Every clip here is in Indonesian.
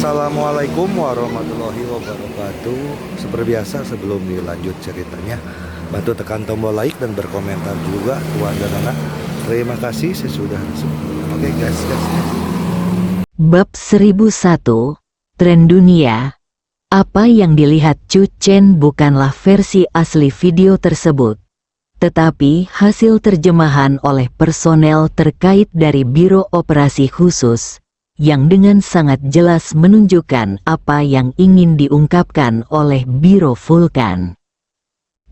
Assalamualaikum warahmatullahi wabarakatuh. Seperti biasa sebelum dilanjut ceritanya, bantu tekan tombol like dan berkomentar juga tuan dan anak. Terima kasih sesudah sebelumnya. Oke guys. Bab 1001, Tren Dunia. Apa yang dilihat Chu Chen bukanlah versi asli video tersebut, tetapi hasil terjemahan oleh personel terkait dari Biro Operasi Khusus, yang dengan sangat jelas menunjukkan apa yang ingin diungkapkan oleh Biro Vulkan.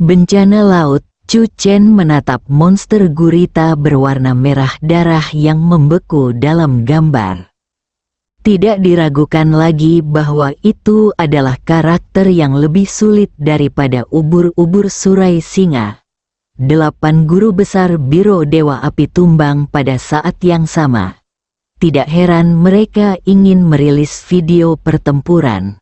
Bencana laut. Chu Chen menatap monster gurita berwarna merah darah yang membeku dalam gambar. Tidak diragukan lagi bahwa itu adalah karakter yang lebih sulit daripada ubur-ubur Surai Singa. 8 guru besar Biro Dewa Api tumbang pada saat yang sama. Tidak heran mereka ingin merilis video pertempuran.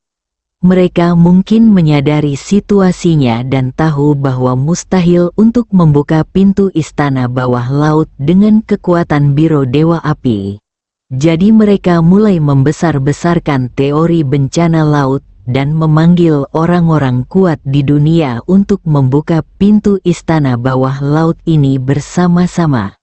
Mereka mungkin menyadari situasinya dan tahu bahwa mustahil untuk membuka pintu istana bawah laut dengan kekuatan Biro Dewa Api. Jadi mereka mulai membesar-besarkan teori bencana laut dan memanggil orang-orang kuat di dunia untuk membuka pintu istana bawah laut ini bersama-sama.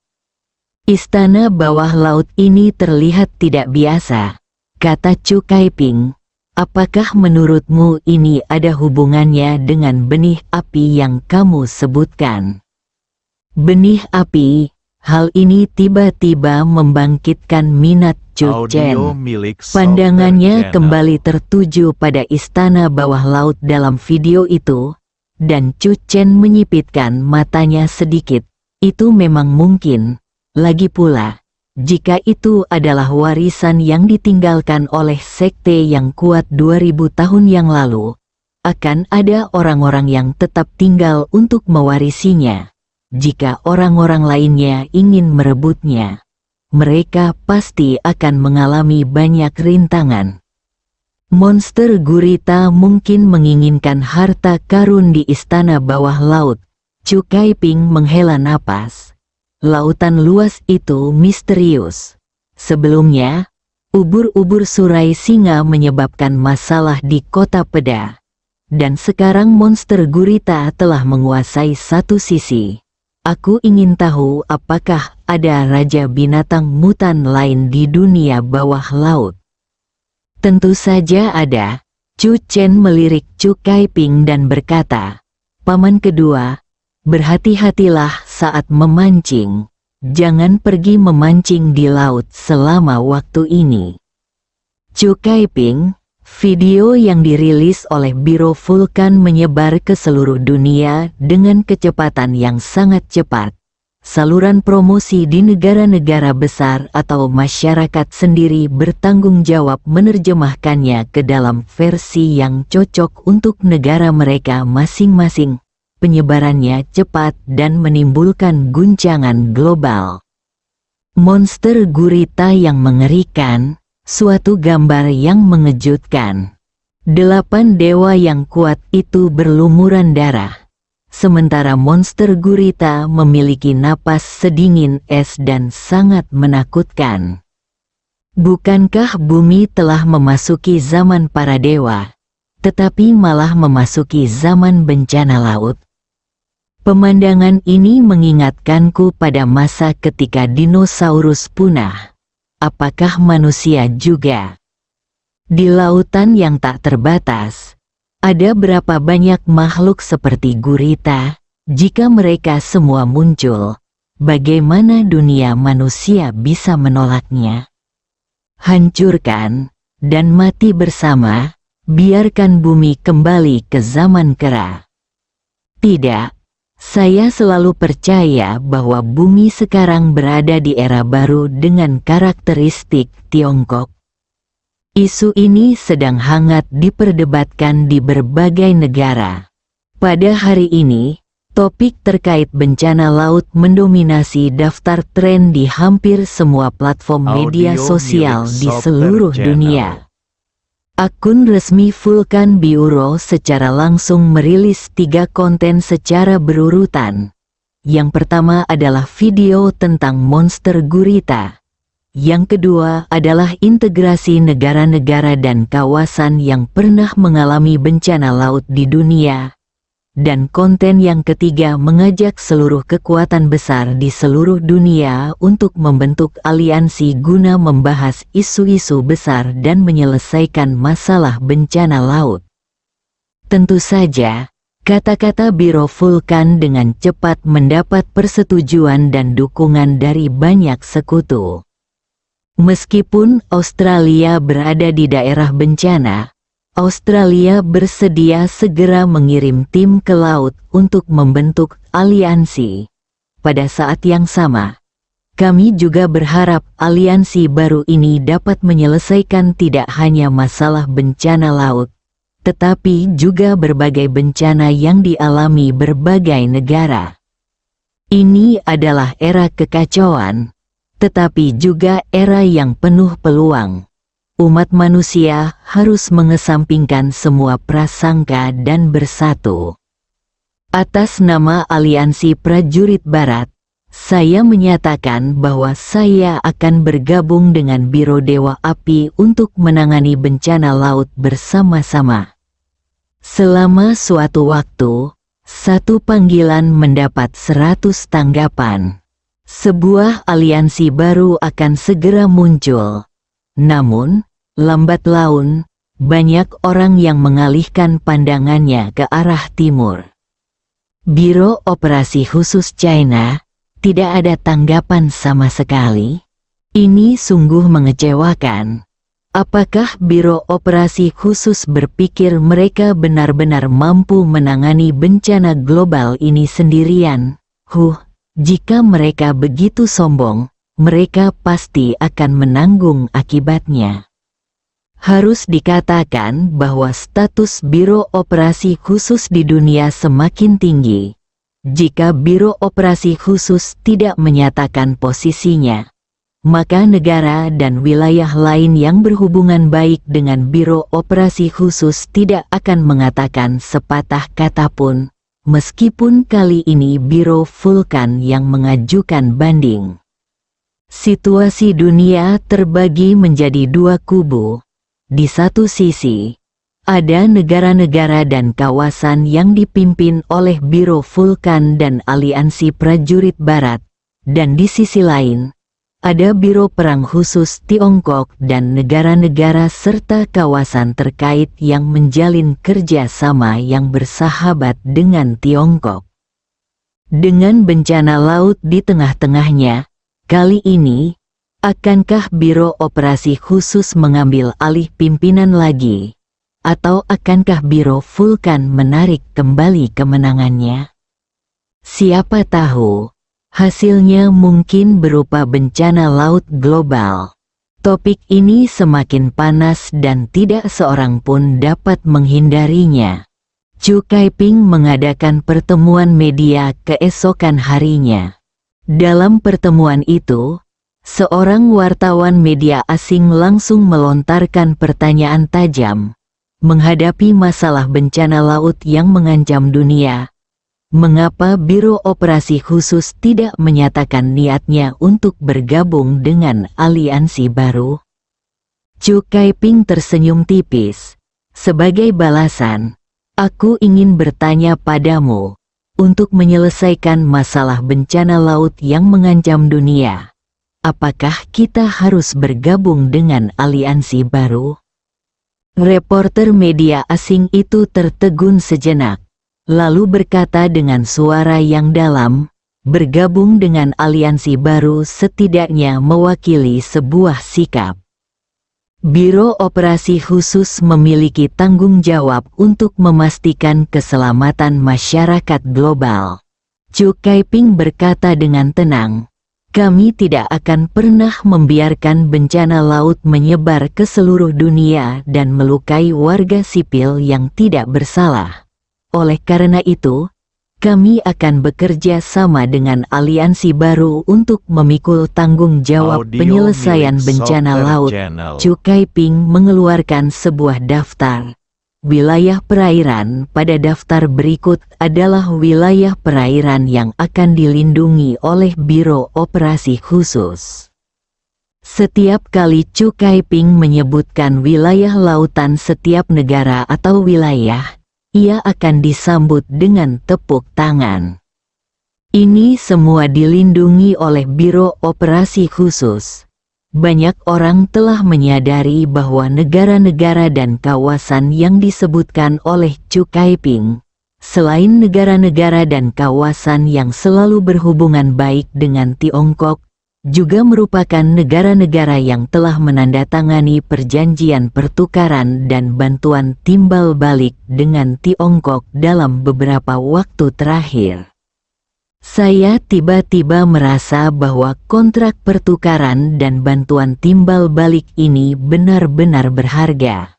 Istana bawah laut ini terlihat tidak biasa, kata Chu Kaiping. Apakah menurutmu ini ada hubungannya dengan benih api yang kamu sebutkan? Benih api, hal ini tiba-tiba membangkitkan minat Chu Chen. Pandangannya kembali tertuju pada istana bawah laut dalam video itu, dan Chu Chen menyipitkan matanya sedikit. Itu memang mungkin. Lagi pula, jika itu adalah warisan yang ditinggalkan oleh sekte yang kuat 2000 tahun yang lalu, akan ada orang-orang yang tetap tinggal untuk mewarisinya. Jika orang-orang lainnya ingin merebutnya, mereka pasti akan mengalami banyak rintangan. Monster gurita mungkin menginginkan harta karun di istana bawah laut. Chu Kaiping menghela napas. Lautan luas itu misterius. Sebelumnya, ubur-ubur Surai Singa menyebabkan masalah di kota Peda. Dan sekarang monster gurita telah menguasai satu sisi. Aku ingin tahu apakah ada raja binatang mutan lain di dunia bawah laut. Tentu saja ada. Chu Chen melirik Chu Kaiping dan berkata, "Paman kedua, berhati-hatilah saat memancing. Jangan pergi memancing di laut selama waktu ini." Chu Kaiping, video yang dirilis oleh Biro Vulkan menyebar ke seluruh dunia dengan kecepatan yang sangat cepat. Saluran promosi di negara-negara besar atau masyarakat sendiri bertanggung jawab menerjemahkannya ke dalam versi yang cocok untuk negara mereka masing-masing. Penyebarannya cepat dan menimbulkan guncangan global. Monster gurita yang mengerikan, suatu gambar yang mengejutkan. 8 dewa yang kuat itu berlumuran darah. Sementara monster gurita memiliki napas sedingin es dan sangat menakutkan. Bukankah bumi telah memasuki zaman para dewa, tetapi malah memasuki zaman bencana laut? Pemandangan ini mengingatkanku pada masa ketika dinosaurus punah. Apakah manusia juga? Di lautan yang tak terbatas, ada berapa banyak makhluk seperti gurita? Jika mereka semua muncul, bagaimana dunia manusia bisa menolaknya? Hancurkan dan mati bersama, biarkan bumi kembali ke zaman kera. Tidak. Saya selalu percaya bahwa bumi sekarang berada di era baru dengan karakteristik Tiongkok. Isu ini sedang hangat diperdebatkan di berbagai negara. Pada hari ini, topik terkait bencana laut mendominasi daftar tren di hampir semua platform media sosial di seluruh dunia. Akun resmi Vulkan Bureau secara langsung merilis 3 konten secara berurutan. Yang pertama adalah video tentang monster gurita. Yang kedua adalah integrasi negara-negara dan kawasan yang pernah mengalami bencana laut di dunia. Dan konten yang ketiga mengajak seluruh kekuatan besar di seluruh dunia untuk membentuk aliansi guna membahas isu-isu besar dan menyelesaikan masalah bencana laut. Tentu saja, kata-kata Biro Vulkan dengan cepat mendapat persetujuan dan dukungan dari banyak sekutu. Meskipun Australia berada di daerah bencana, Australia bersedia segera mengirim tim ke laut untuk membentuk aliansi. Pada saat yang sama, kami juga berharap aliansi baru ini dapat menyelesaikan tidak hanya masalah bencana laut, tetapi juga berbagai bencana yang dialami berbagai negara. Ini adalah era kekacauan, tetapi juga era yang penuh peluang. Umat manusia harus mengesampingkan semua prasangka dan bersatu. Atas nama Aliansi Prajurit Barat, saya menyatakan bahwa saya akan bergabung dengan Biro Dewa Api untuk menangani bencana laut bersama-sama. Selama suatu waktu, satu panggilan mendapat 100 tanggapan. Sebuah aliansi baru akan segera muncul. Namun, lambat laun, banyak orang yang mengalihkan pandangannya ke arah timur. Biro Operasi Khusus China, tidak ada tanggapan sama sekali. Ini sungguh mengecewakan. Apakah Biro Operasi Khusus berpikir mereka benar-benar mampu menangani bencana global ini sendirian? Jika mereka begitu sombong, mereka pasti akan menanggung akibatnya. Harus dikatakan bahwa status Biro Operasi Khusus di dunia semakin tinggi. Jika Biro Operasi Khusus tidak menyatakan posisinya, maka negara dan wilayah lain yang berhubungan baik dengan Biro Operasi Khusus tidak akan mengatakan sepatah kata pun. Meskipun kali ini Biro Vulkan yang mengajukan banding. Situasi dunia terbagi menjadi dua kubu. Di satu sisi, ada negara-negara dan kawasan yang dipimpin oleh Biro Vulkan dan Aliansi Prajurit Barat, dan di sisi lain, ada Biro Perang Khusus Tiongkok dan negara-negara serta kawasan terkait yang menjalin kerjasama yang bersahabat dengan Tiongkok. Dengan bencana laut di tengah-tengahnya, kali ini, akankah Biro Operasi Khusus mengambil alih pimpinan lagi? Atau akankah Biro Vulkan menarik kembali kemenangannya? Siapa tahu. Hasilnya mungkin berupa bencana laut global. Topik ini semakin panas dan tidak seorang pun dapat menghindarinya. Xu Kaiping mengadakan pertemuan media keesokan harinya. Dalam pertemuan itu, seorang wartawan media asing langsung melontarkan pertanyaan tajam. Menghadapi masalah bencana laut yang mengancam dunia, mengapa Biro Operasi Khusus tidak menyatakan niatnya untuk bergabung dengan aliansi baru? Xu Kaiping tersenyum tipis. Sebagai balasan, aku ingin bertanya padamu, untuk menyelesaikan masalah bencana laut yang mengancam dunia, apakah kita harus bergabung dengan aliansi baru? Reporter media asing itu tertegun sejenak. Lalu berkata dengan suara yang dalam, bergabung dengan aliansi baru setidaknya mewakili sebuah sikap. Biro Operasi Khusus memiliki tanggung jawab untuk memastikan keselamatan masyarakat global. Xu Kaiping berkata dengan tenang, kami tidak akan pernah membiarkan bencana laut menyebar ke seluruh dunia dan melukai warga sipil yang tidak bersalah. Oleh karena itu, kami akan bekerja sama dengan aliansi baru untuk memikul tanggung jawab penyelesaian bencana laut. Xu Kaiping mengeluarkan sebuah daftar. Wilayah perairan pada daftar berikut adalah wilayah perairan yang akan dilindungi oleh Biro Operasi Khusus. Setiap kali Chu Kaiping menyebutkan wilayah lautan setiap negara atau wilayah, ia akan disambut dengan tepuk tangan. Ini semua dilindungi oleh Biro Operasi Khusus. Banyak orang telah menyadari bahwa negara-negara dan kawasan yang disebutkan oleh Chu Kaiping, selain negara-negara dan kawasan yang selalu berhubungan baik dengan Tiongkok, juga merupakan negara-negara yang telah menandatangani perjanjian pertukaran dan bantuan timbal balik dengan Tiongkok dalam beberapa waktu terakhir. Saya tiba-tiba merasa bahwa kontrak pertukaran dan bantuan timbal balik ini benar-benar berharga.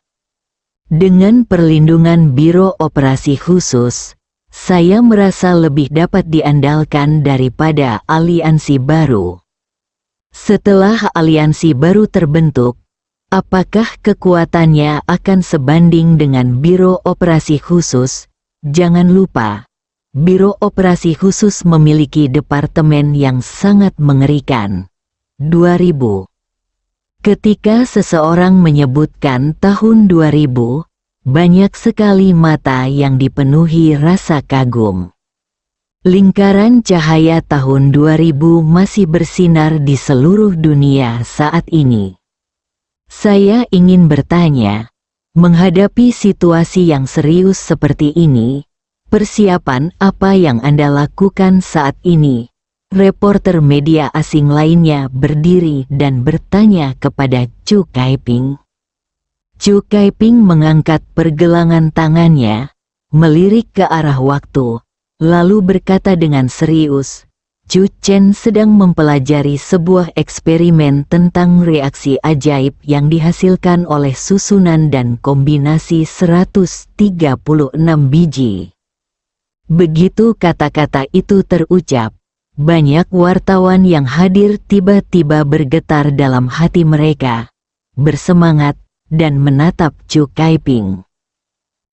Dengan perlindungan Biro Operasi Khusus, saya merasa lebih dapat diandalkan daripada aliansi baru. Setelah aliansi baru terbentuk, apakah kekuatannya akan sebanding dengan Biro Operasi Khusus? Jangan lupa, Biro Operasi Khusus memiliki departemen yang sangat mengerikan. 2000. Ketika seseorang menyebutkan tahun 2000, banyak sekali mata yang dipenuhi rasa kagum. Lingkaran cahaya tahun 2000 masih bersinar di seluruh dunia saat ini. Saya ingin bertanya, menghadapi situasi yang serius seperti ini, persiapan apa yang Anda lakukan saat ini? Reporter media asing lainnya berdiri dan bertanya kepada Chu Kaiping. Chu Kaiping mengangkat pergelangan tangannya, melirik ke arah waktu, lalu berkata dengan serius, Chu Chen sedang mempelajari sebuah eksperimen tentang reaksi ajaib yang dihasilkan oleh susunan dan kombinasi 136 biji. Begitu kata-kata itu terucap, banyak wartawan yang hadir tiba-tiba bergetar dalam hati mereka, bersemangat, dan menatap Chu Kaiping.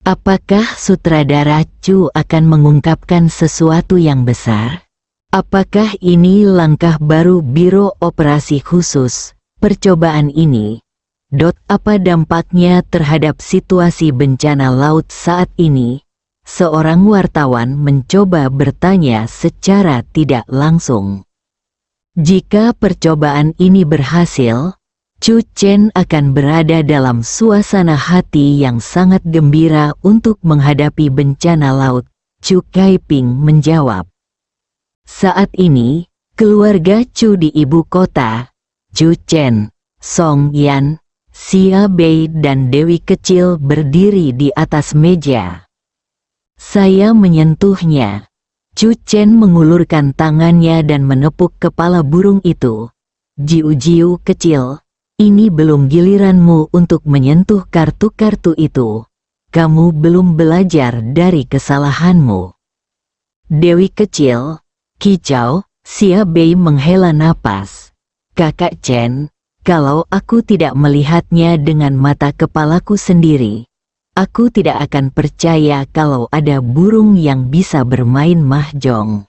Apakah sutradara Chu akan mengungkapkan sesuatu yang besar? Apakah ini langkah baru Biro Operasi Khusus? Percobaan ini, apa dampaknya terhadap situasi bencana laut saat ini? Seorang wartawan mencoba bertanya secara tidak langsung. Jika percobaan ini berhasil, Chu Chen akan berada dalam suasana hati yang sangat gembira untuk menghadapi bencana laut. Chu Kaiping menjawab. Saat ini, keluarga Chu di ibu kota, Chu Chen, Song Yan, Xia Bei dan Dewi kecil berdiri di atas meja. Saya menyentuhnya. Chu Chen mengulurkan tangannya dan menepuk kepala burung itu. Jiu-jiu kecil, ini belum giliranmu untuk menyentuh kartu-kartu itu. Kamu belum belajar dari kesalahanmu. Dewi kecil, kicau, Xia Bei menghela napas. Kakak Chen, kalau aku tidak melihatnya dengan mata kepalaku sendiri, aku tidak akan percaya kalau ada burung yang bisa bermain mahjong.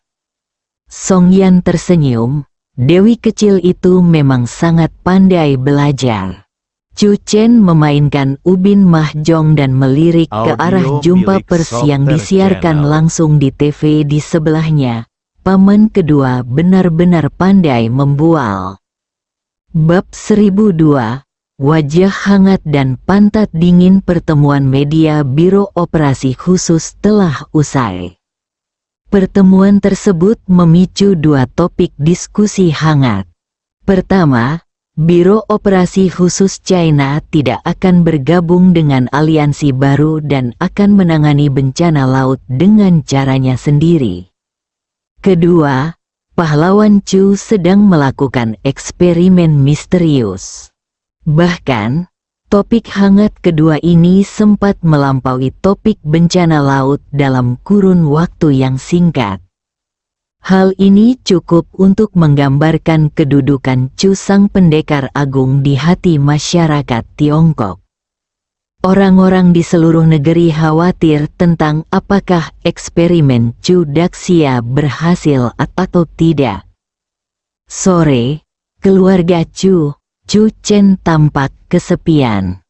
Song Yan tersenyum. Dewi kecil itu memang sangat pandai belajar. Chu Chen memainkan ubin mahjong dan melirik ke arah jumpa pers yang disiarkan langsung di TV di sebelahnya. Paman kedua benar-benar pandai membual. Bab 1002, wajah hangat dan pantat dingin pertemuan media Biro Operasi Khusus telah usai. Pertemuan tersebut memicu dua topik diskusi hangat. Pertama, Biro Operasi Khusus China tidak akan bergabung dengan aliansi baru dan akan menangani bencana laut dengan caranya sendiri. Kedua, pahlawan Chu sedang melakukan eksperimen misterius. Bahkan, topik hangat kedua ini sempat melampaui topik bencana laut dalam kurun waktu yang singkat. Hal ini cukup untuk menggambarkan kedudukan Chu Sang Pendekar Agung di hati masyarakat Tiongkok. Orang-orang di seluruh negeri khawatir tentang apakah eksperimen Chu Daxia berhasil atau tidak. Sore, keluarga Chu, Chu Chen tampak kesepian.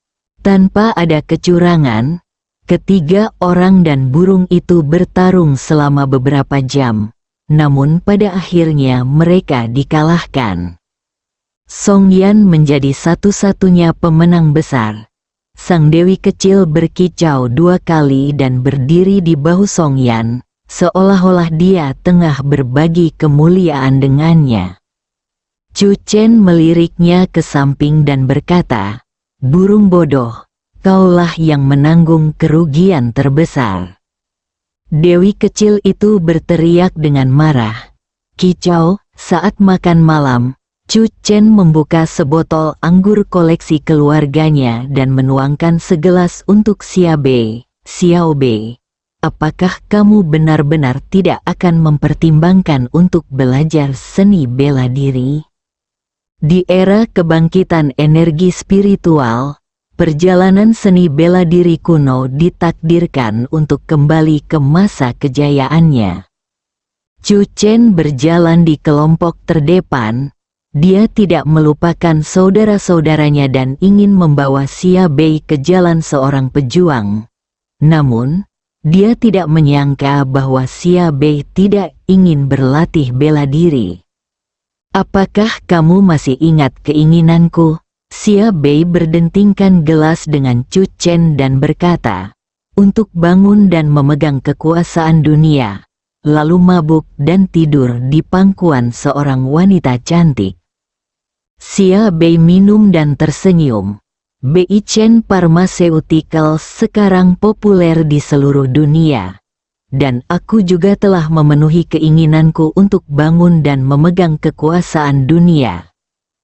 Tanpa ada kecurangan, ketiga orang dan burung itu bertarung selama beberapa jam, namun pada akhirnya mereka dikalahkan. Song Yan menjadi satu-satunya pemenang besar. Sang dewi kecil berkicau 2 kali dan berdiri di bahu Song Yan, seolah-olah dia tengah berbagi kemuliaan dengannya. Chu Chen meliriknya ke samping dan berkata, "Burung bodoh, kaulah yang menanggung kerugian terbesar." Dewi kecil itu berteriak dengan marah. Kicau, saat makan malam, Chu Chen membuka sebotol anggur koleksi keluarganya dan menuangkan segelas untuk Xiao Bei. Apakah kamu benar-benar tidak akan mempertimbangkan untuk belajar seni bela diri? Di era kebangkitan energi spiritual, perjalanan seni bela diri kuno ditakdirkan untuk kembali ke masa kejayaannya. Chu Chen berjalan di kelompok terdepan. Dia tidak melupakan saudara-saudaranya dan ingin membawa Xiao Bei ke jalan seorang pejuang. Namun, dia tidak menyangka bahwa Xiao Bei tidak ingin berlatih bela diri. "Apakah kamu masih ingat keinginanku?" Xiao Bei berdentingkan gelas dengan Chu Chen dan berkata, "Untuk bangun dan memegang kekuasaan dunia, lalu mabuk dan tidur di pangkuan seorang wanita cantik." Xiao Bei minum dan tersenyum. Bei-Chen Pharmaceuticals sekarang populer di seluruh dunia. Dan aku juga telah memenuhi keinginanku untuk bangun dan memegang kekuasaan dunia.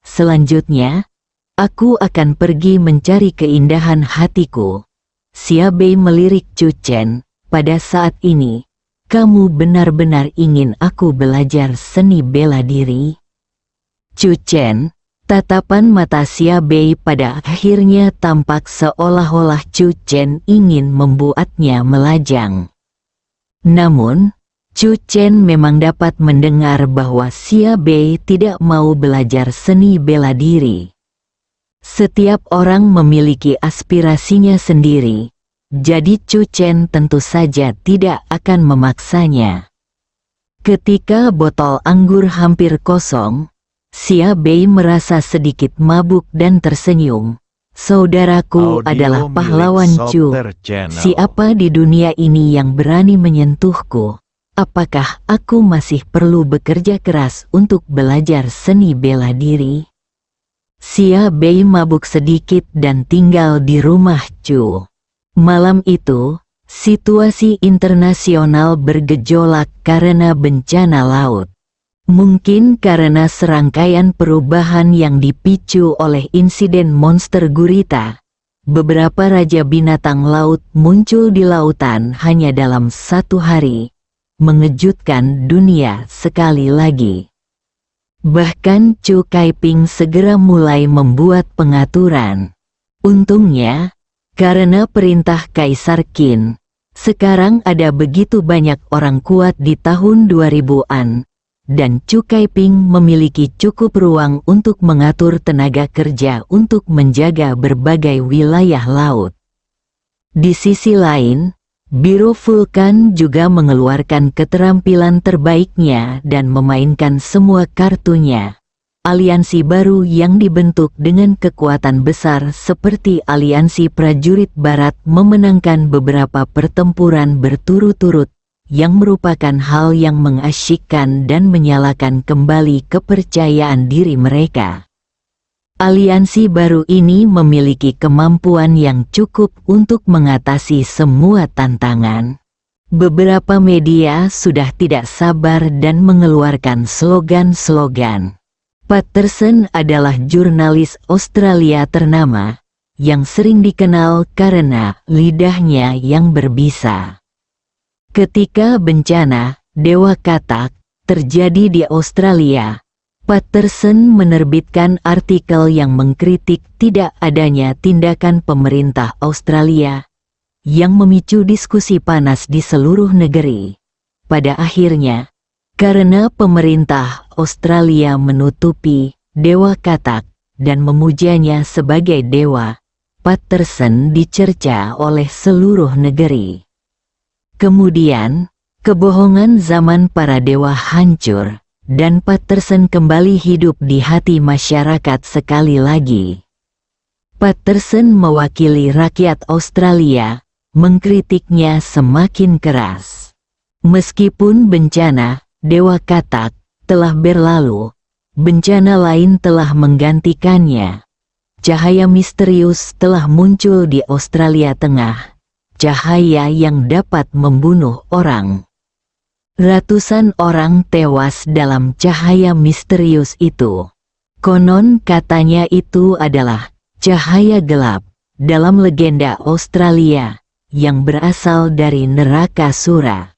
Selanjutnya, aku akan pergi mencari keindahan hatiku. Xiao Bei melirik Chu Chen, "Pada saat ini, kamu benar-benar ingin aku belajar seni bela diri?" Chu Chen, tatapan mata Xiao Bei pada akhirnya tampak seolah-olah Chu Chen ingin membuatnya melajang. Namun, Chu Chen memang dapat mendengar bahwa Xiao Bei tidak mau belajar seni bela diri. Setiap orang memiliki aspirasinya sendiri, jadi Chu Chen tentu saja tidak akan memaksanya. Ketika botol anggur hampir kosong, Xiao Bei merasa sedikit mabuk dan tersenyum. "Saudaraku adalah pahlawan Chu. Siapa di dunia ini yang berani menyentuhku? Apakah aku masih perlu bekerja keras untuk belajar seni bela diri?" Xiao Bei mabuk sedikit dan tinggal di rumah Chu. Malam itu, situasi internasional bergejolak karena bencana laut. Mungkin karena serangkaian perubahan yang dipicu oleh insiden monster gurita, beberapa raja binatang laut muncul di lautan hanya dalam 1 hari, mengejutkan dunia sekali lagi. Bahkan Chu Kaiping segera mulai membuat pengaturan. Untungnya, karena perintah Kaisar Qin, sekarang ada begitu banyak orang kuat di tahun 2000-an, dan Chu Kaiping memiliki cukup ruang untuk mengatur tenaga kerja untuk menjaga berbagai wilayah laut. Di sisi lain, Biro Vulkan juga mengeluarkan keterampilan terbaiknya dan memainkan semua kartunya. Aliansi baru yang dibentuk dengan kekuatan besar seperti Aliansi Prajurit Barat memenangkan beberapa pertempuran berturut-turut, yang merupakan hal yang mengasyikkan dan menyalakan kembali kepercayaan diri mereka. Aliansi baru ini memiliki kemampuan yang cukup untuk mengatasi semua tantangan. Beberapa media sudah tidak sabar dan mengeluarkan slogan-slogan. Patterson adalah jurnalis Australia ternama, yang sering dikenal karena lidahnya yang berbisa. Ketika bencana Dewa Katak terjadi di Australia, Patterson menerbitkan artikel yang mengkritik tidak adanya tindakan pemerintah Australia, yang memicu diskusi panas di seluruh negeri. Pada akhirnya, karena pemerintah Australia menutupi Dewa Katak, dan memujanya sebagai dewa, Patterson dicerca oleh seluruh negeri. Kemudian, kebohongan zaman para dewa hancur, dan Patterson kembali hidup di hati masyarakat sekali lagi. Patterson mewakili rakyat Australia, mengkritiknya semakin keras. Meskipun bencana, Dewa Katak, telah berlalu, bencana lain telah menggantikannya. Cahaya misterius telah muncul di Australia Tengah, cahaya yang dapat membunuh orang. Ratusan orang tewas dalam cahaya misterius itu. Konon katanya itu adalah cahaya gelap dalam legenda Australia yang berasal dari neraka Sura.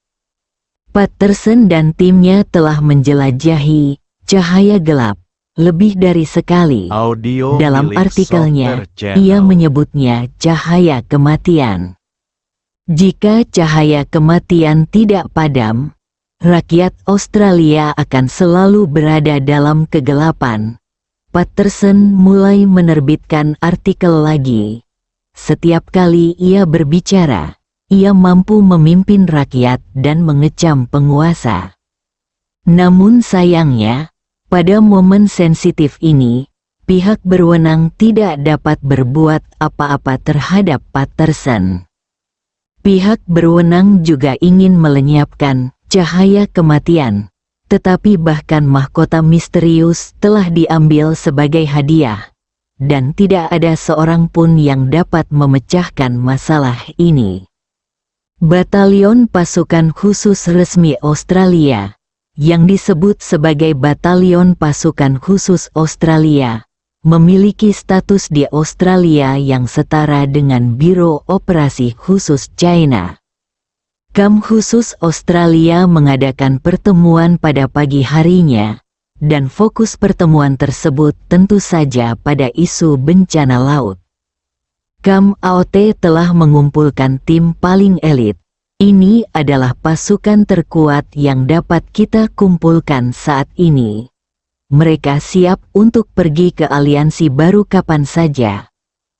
Patterson dan timnya telah menjelajahi cahaya gelap lebih dari sekali. Audio Dalam milik artikelnya, Software Channel. ia menyebutnya cahaya kematian. Jika cahaya kematian tidak padam, rakyat Australia akan selalu berada dalam kegelapan. Patterson mulai menerbitkan artikel lagi. Setiap kali ia berbicara, ia mampu memimpin rakyat dan mengecam penguasa. Namun sayangnya, pada momen sensitif ini, pihak berwenang tidak dapat berbuat apa-apa terhadap Patterson. Pihak berwenang juga ingin melenyapkan cahaya kematian, tetapi bahkan mahkota misterius telah diambil sebagai hadiah, dan tidak ada seorang pun yang dapat memecahkan masalah ini. Batalion Pasukan Khusus Resmi Australia, yang disebut sebagai Batalion Pasukan Khusus Australia, memiliki status di Australia yang setara dengan Biro Operasi Khusus China. KAM Khusus Australia mengadakan pertemuan pada pagi harinya, dan fokus pertemuan tersebut tentu saja pada isu bencana laut. KAM AOT telah mengumpulkan tim paling elit. Ini adalah pasukan terkuat yang dapat kita kumpulkan saat ini. Mereka siap untuk pergi ke aliansi baru kapan saja.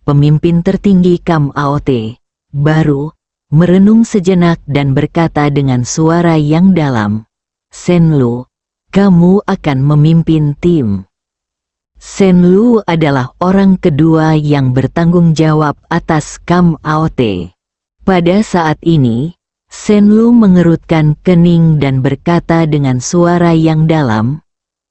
Pemimpin tertinggi KAM AOT baru merenung sejenak dan berkata dengan suara yang dalam, "Senlu, kamu akan memimpin tim." Senlu adalah orang kedua yang bertanggung jawab atas KAM AOT. Pada saat ini, Senlu mengerutkan kening dan berkata dengan suara yang dalam,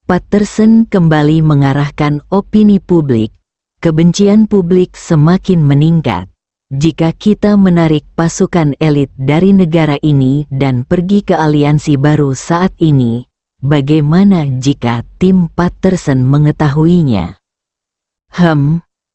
"Patterson kembali mengarahkan opini publik. Kebencian publik semakin meningkat. Jika kita menarik pasukan elit dari negara ini dan pergi ke aliansi baru saat ini, bagaimana jika tim Patterson mengetahuinya?"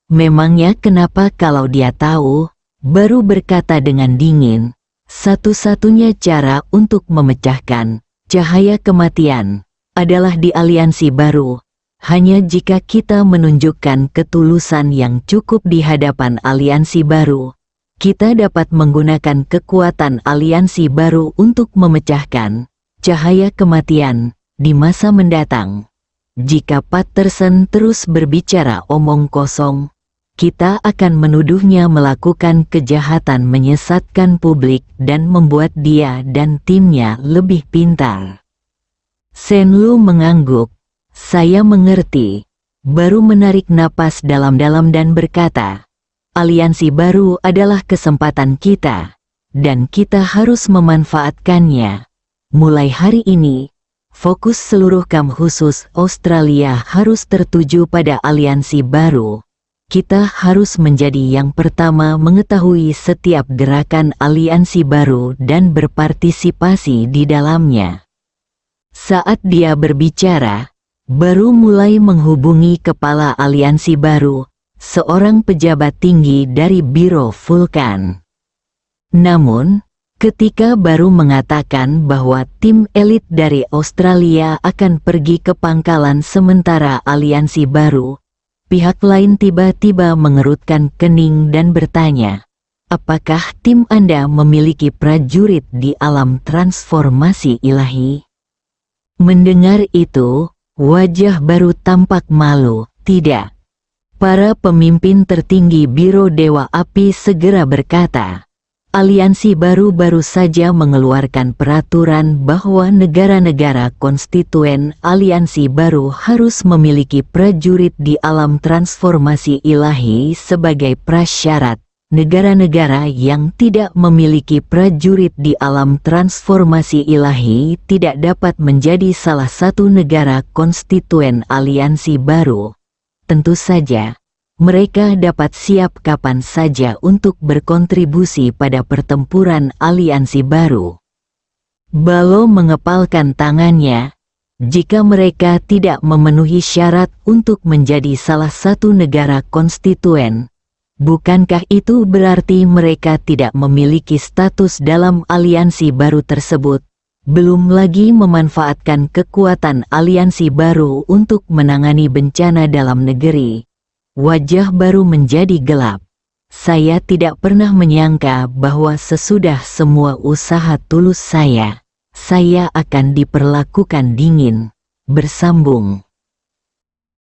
Memangnya kenapa kalau dia tahu?" Baru berkata dengan dingin, "Satu-satunya cara untuk memecahkan cahaya kematian adalah di aliansi baru. Hanya jika kita menunjukkan ketulusan yang cukup di hadapan aliansi baru, kita dapat menggunakan kekuatan aliansi baru untuk memecahkan cahaya kematian di masa mendatang. Jika Patterson terus berbicara omong kosong, kita akan menuduhnya melakukan kejahatan menyesatkan publik dan membuat dia dan timnya lebih pintar." Senlu mengangguk. "Saya mengerti." Baru menarik napas dalam-dalam dan berkata, "Aliansi baru adalah kesempatan kita, dan kita harus memanfaatkannya. Mulai hari ini, fokus seluruh KAM khusus Australia harus tertuju pada aliansi baru. Kita harus menjadi yang pertama mengetahui setiap gerakan aliansi baru dan berpartisipasi di dalamnya." Saat dia berbicara, baru mulai menghubungi kepala aliansi baru, seorang pejabat tinggi dari Biro Vulkan. Namun, ketika baru mengatakan bahwa tim elit dari Australia akan pergi ke pangkalan sementara aliansi baru, pihak lain tiba-tiba mengerutkan kening dan bertanya, "Apakah tim Anda memiliki prajurit di alam transformasi ilahi?" Mendengar itu, wajah baru tampak malu. "Tidak. Para pemimpin tertinggi Biro Dewa Api segera berkata, aliansi baru saja mengeluarkan peraturan bahwa negara-negara konstituen aliansi baru harus memiliki prajurit di alam transformasi ilahi sebagai prasyarat. Negara-negara yang tidak memiliki prajurit di alam transformasi ilahi tidak dapat menjadi salah satu negara konstituen aliansi baru. Tentu saja, mereka dapat siap kapan saja untuk berkontribusi pada pertempuran aliansi baru. Balo mengepalkan tangannya. Jika mereka tidak memenuhi syarat untuk menjadi salah satu negara konstituen, bukankah itu berarti mereka tidak memiliki status dalam aliansi baru tersebut? Belum lagi memanfaatkan kekuatan aliansi baru untuk menangani bencana dalam negeri. Wajah baru menjadi gelap. Saya tidak pernah menyangka bahwa sesudah semua usaha tulus saya akan diperlakukan dingin. Bersambung.